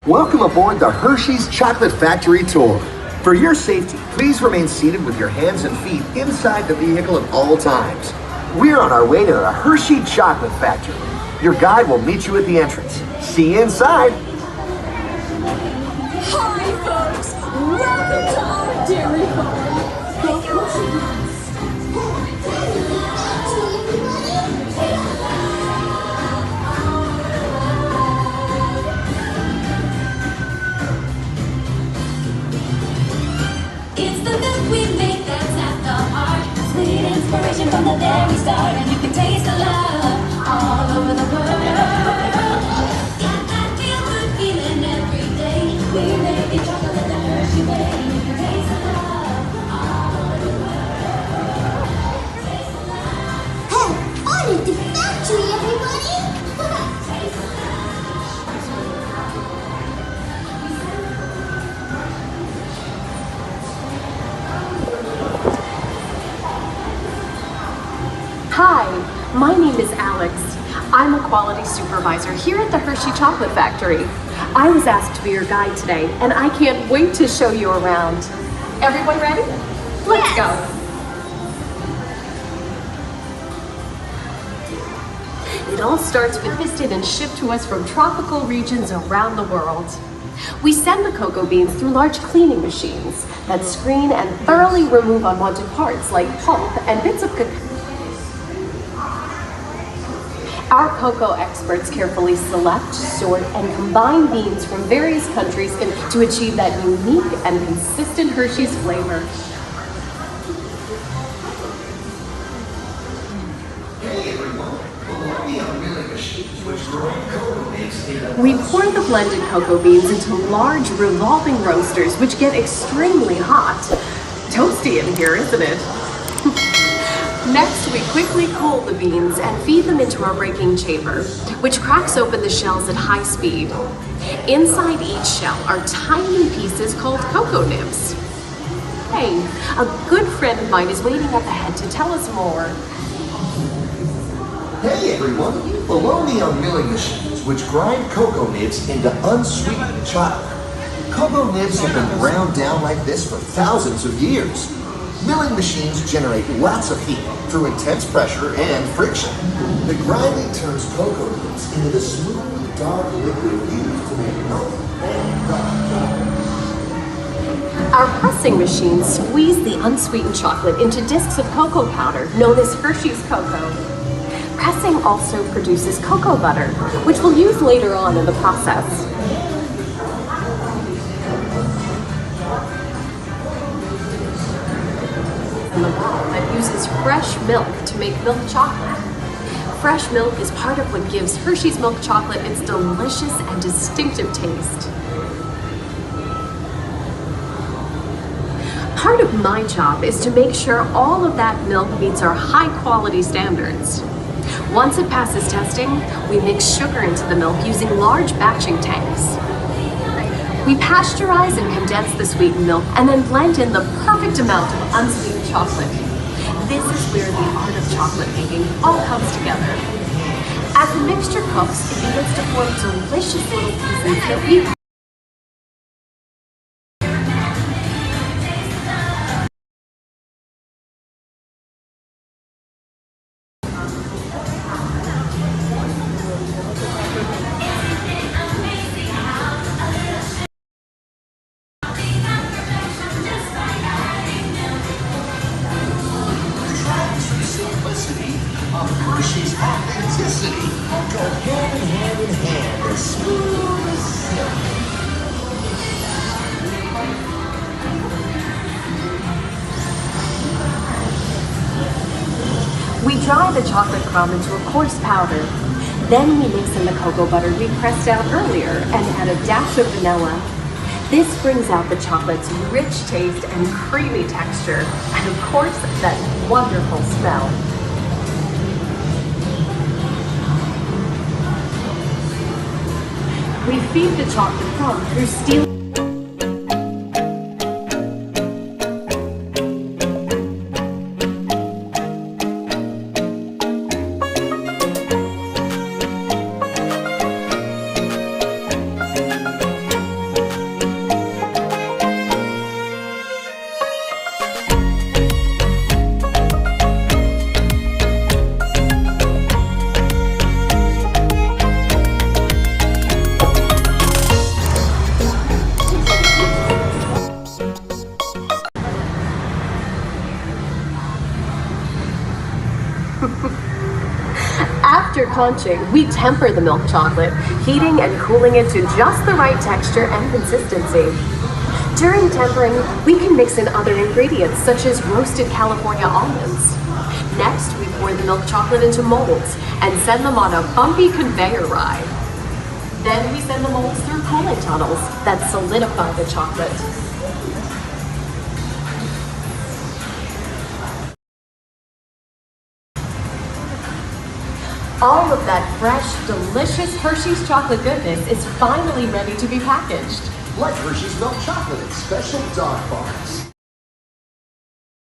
Welcome aboard the Hershey's Chocolate Factory Tour. For your safety, please remain seated with your hands and feet inside the vehicle at all times. We're on our way to the Hershey Chocolate Factory. Your guide will meet you at the entrance. See you inside. Hi, folks. Welcome to our dairy farm. The Hershey. It's the milk we make that's at the heart. Sweet inspiration from the very start, and you can taste the love all over the world. Got that feel good feeling every day. We make it chocolate the Hershey way. You can taste the love all over the world. Taste the love. Hey, on at the factory, everybody! Taste the love. Hi, my name is Alex. I'm a quality supervisor here at the Hershey Chocolate Factory. I was asked to be your guide today, and I can't wait to show you around. Everyone ready? Let's go. It all starts with harvested and shipped to us from tropical regions around the world. We send the cocoa beans through large cleaning machines that screen and thoroughly remove unwanted parts like pulp and bits of cacao. Our cocoa experts carefully select, sort, and combine beans from various countries to achieve that unique and consistent Hershey's flavor. We pour the blended cocoa beans into large revolving roasters, which get extremely hot. Toasty in here, isn't it? Next, we quickly cool the beans and feed them into our breaking chamber, which cracks open the shells at high speed. Inside each shell are tiny pieces called cocoa nibs. Hey, a good friend of mine is waiting up ahead to tell us more. Hey everyone, below me are milling machines which grind cocoa nibs into unsweetened chocolate. Cocoa nibs have been ground down like this for thousands of years. Milling machines generate lots of heat through intense pressure and friction. The grinding turns cocoa nibs into the smooth, dark liquid used to make milk and dark chocolate. Our pressing machines squeeze the unsweetened chocolate into discs of cocoa powder known as Hershey's cocoa. Pressing also produces cocoa butter, which we'll use later on in the process. In the wall that uses fresh milk to make milk chocolate. Fresh milk is part of what gives Hershey's milk chocolate its delicious and distinctive taste. Part of my job is to make sure all of that milk meets our high quality standards. Once it passes testing, we mix sugar into the milk using large batching tanks. We pasteurize and condense the sweetened milk and then blend in the perfect amount of unsweetened chocolate. This is where the art of chocolate making all comes together. As the mixture cooks, it begins to form delicious little pieces that we of Hershey's authenticity go hand in hand as smooth as silk. We dry the chocolate crumb into a coarse powder. Then we mix in the cocoa butter we pressed out earlier and add a dash of vanilla. This brings out the chocolate's rich taste and creamy texture, and of course, that wonderful smell. We feed the chocolate crumb through steel. conching, we temper the milk chocolate, heating and cooling it to just the right texture and consistency. During tempering, we can mix in other ingredients such as roasted California almonds. Next, we pour the milk chocolate into molds and send them on a bumpy conveyor ride. Then we send the molds through cooling tunnels that solidify the chocolate. All of that fresh, delicious Hershey's chocolate goodness is finally ready to be packaged. Like Hershey's milk chocolate in special dog bars.